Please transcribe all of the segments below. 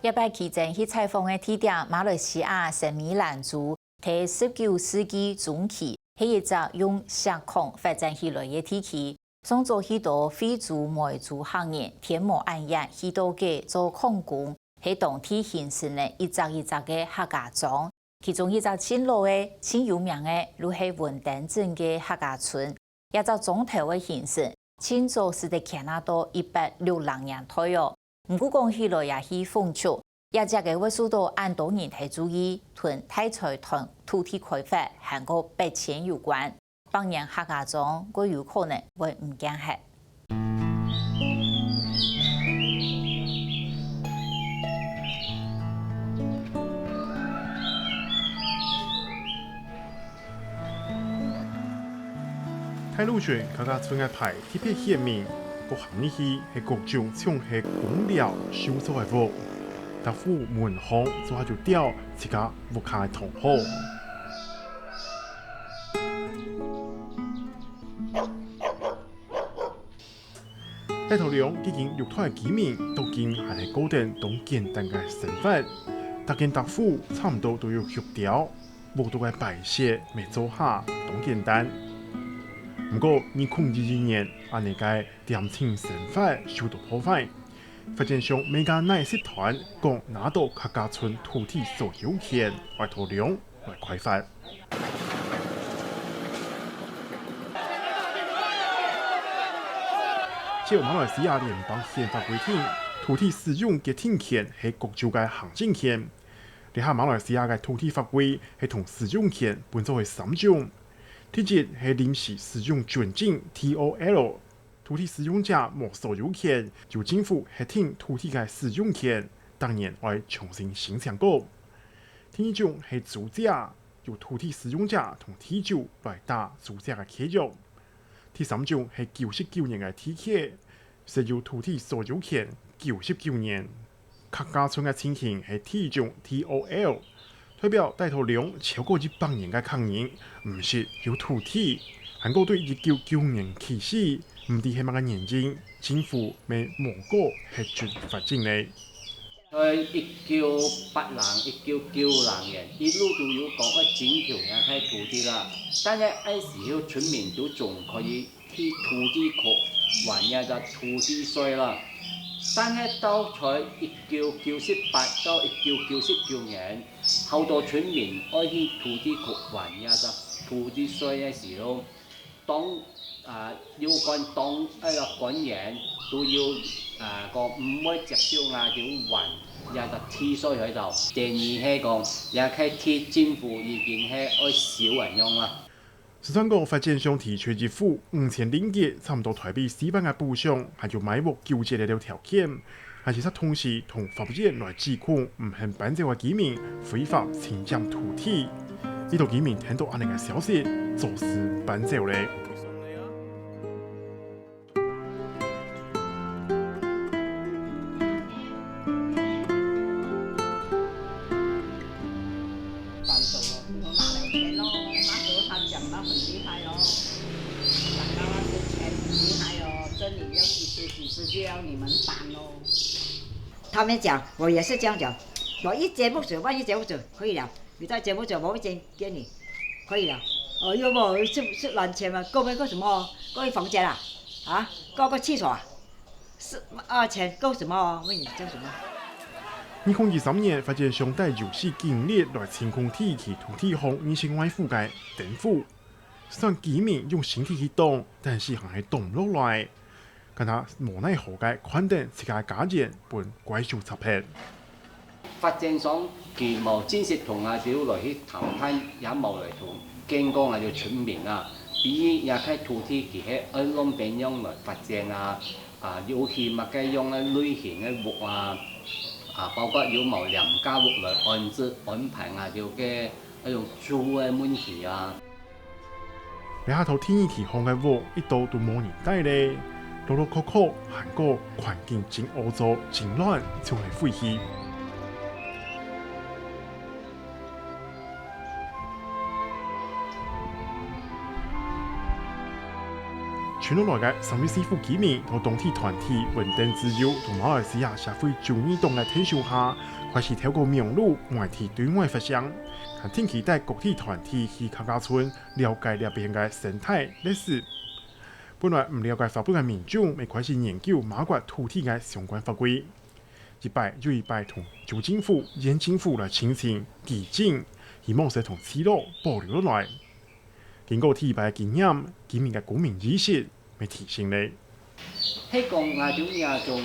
一摆期间去采访的地点，马来西亚圣米兰族，在19世纪中期，是一只用石矿发展起来的地区。创造许多非族梅族行业，天幕暗夜，许多嘅做矿工，喺当地形成的一只嘅客家庄。其中一只新老的、新有名的，就是文登镇嘅客家村，一只总头的形成，清早是在加拿大160年左右。唔过讲起来也是风趣，也只嘅为数到按多人提注意，同太财团土地开发韩国白钱有关。当然客家庄佢有可能会唔惊吓。太鲁县客家村嘅牌特别鲜明，个行入去系各种像系工料收作嘅物，搭副门巷做下就吊自家屋下嘅同好。大头龙已经6台居民都经还系高定当简单嘅生活，大件搭副差唔多都要协调，无多嘅摆设未做下当简单。不过2022年，安尼个店庆生活受到破坏。发展商每家奶食团讲拿到客家村土地所有权，外头量来开发。照马来西亚联邦宪法规定，土地使用嘅听权系国州嘅行政权。你下马来西亚嘅土地法规系同使用权分作为3种。第一係臨時使用權證 TOL， 土地使用者無所有權，由政府核定土地嘅使用權，當然要重新申請過。第二種係租者，由土地使用者同地主來打租者嘅契約。第三種係99年嘅地契，是由土地所有權99年。客家村嘅情形係第一種 TOL。代表大頭量超過100年嘅抗人，唔是有土地。韓國對1995年起始，唔知係乜嘅原因，政府未摸過核准發展呢？在1990年，一路都有講徵條人開土地啦，但係嗰時候村民都仲可以去土地局還一個土地稅啦。但係到在1998到1999年，好多村民愛去土地局還一個土地稅嘅時候，有關當官員都要講唔會接受就還一個地稅喺度。第二係講也係貼政府已經係愛少人用啦。實際講發展商提出政府5000差唔多台幣400嘅補償，還有買屋糾結嘅條件，還是實同時同法院來指控唔肯辦證嘅居民非法侵佔土地。呢度居民聽到安尼嘅消息，做事辦證咧。他们讲，我也是这样讲。我一节目组，万一节目组可以了，你在节目组我会给你，可以了。哦，要不是乱钱嘛？够没够什么？够一房间啊？啊？够个厕所啊？钱够什么？问你叫什么？2023年，發展商帶遊戲經歷來清空地契土地項以前外覆嘅政府，雖然居民用身體去動，但是還係動唔落來。跟他無奈何嘅款等自家價錢本怪獸插片。發展商佢冇正式同阿條來去談判，也冇來同經過阿條村民啊，比也喺土地佢喺按攏邊樣來發展有去乜嘅用嘅類型嘅屋包括有冇廉價屋來安排阿條嘅嗰種住嘅問題啊。你下頭天氣項嘅屋一度都冇人帶咧。落落確確，韓國環境真惡作真亂，就係廢棄。傳落來嘅3位師傅幾名同當地團體穩定自由同馬來西亞社會主義黨嘅推手下，開始透過網絡外地對外發聲，向天期帶各地團體去客家村了解呢邊嘅生態歷史。本來唔了解法本嘅民眾，未開始研究馬國土地嘅相關法規。一擺又一擺同州政府、縣政府來簽訂舉證，希望是同資料保留落來。經過提拔嘅經驗，居民嘅公民意識未提升咧。係講那種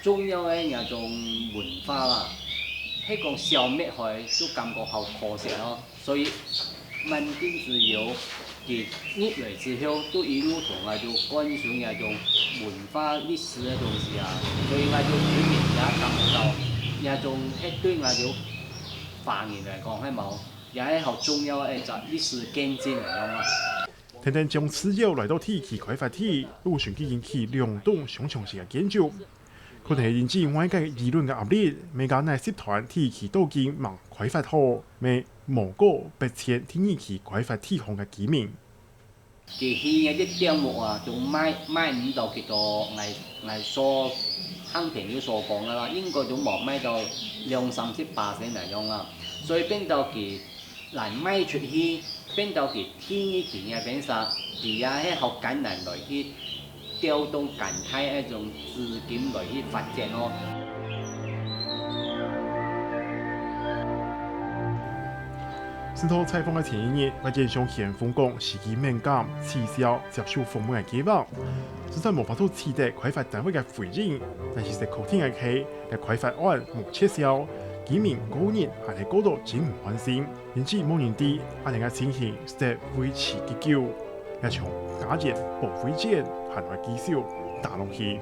重要嘅那種文化啦，係講消滅佢都感覺好可惜咯。所以民間自由嘅入嚟之後，都一路同那種灌輸那種文化歷史嘅東西啊，所以那種居民也感到那種係對那種華人嚟講係冇。也係好重要嘅一個歷史見證嚟樣啊！聽聽將資料來到地區開發地，陸續引起兩黨雙重視嘅建築，可能係引致外界議論嘅壓力。每間內集團地區都見忙開發好，未無個不切天意區開發地項嘅居民。佢現嘅啲項目啊，就買唔到幾多，我所肯定要所講啦，應該都冇買到2-30%嚟樣啦，所以變到佢難賣出去，變到佢天意區嘅變實，佢也係好艱難來去調動近態一種資金來去發展咯。先到採訪嘅前一日，外界向咸豐講時機敏感，取消接受訪問嘅計劃，實在無法度取得開發單位嘅回應。但是在確定嘅係，嘅開發案無撤銷，居民個人還係過度真唔安心，因此某年底，阿人嘅情形實維持結構，一場假人保會戰，行為繼續打落去。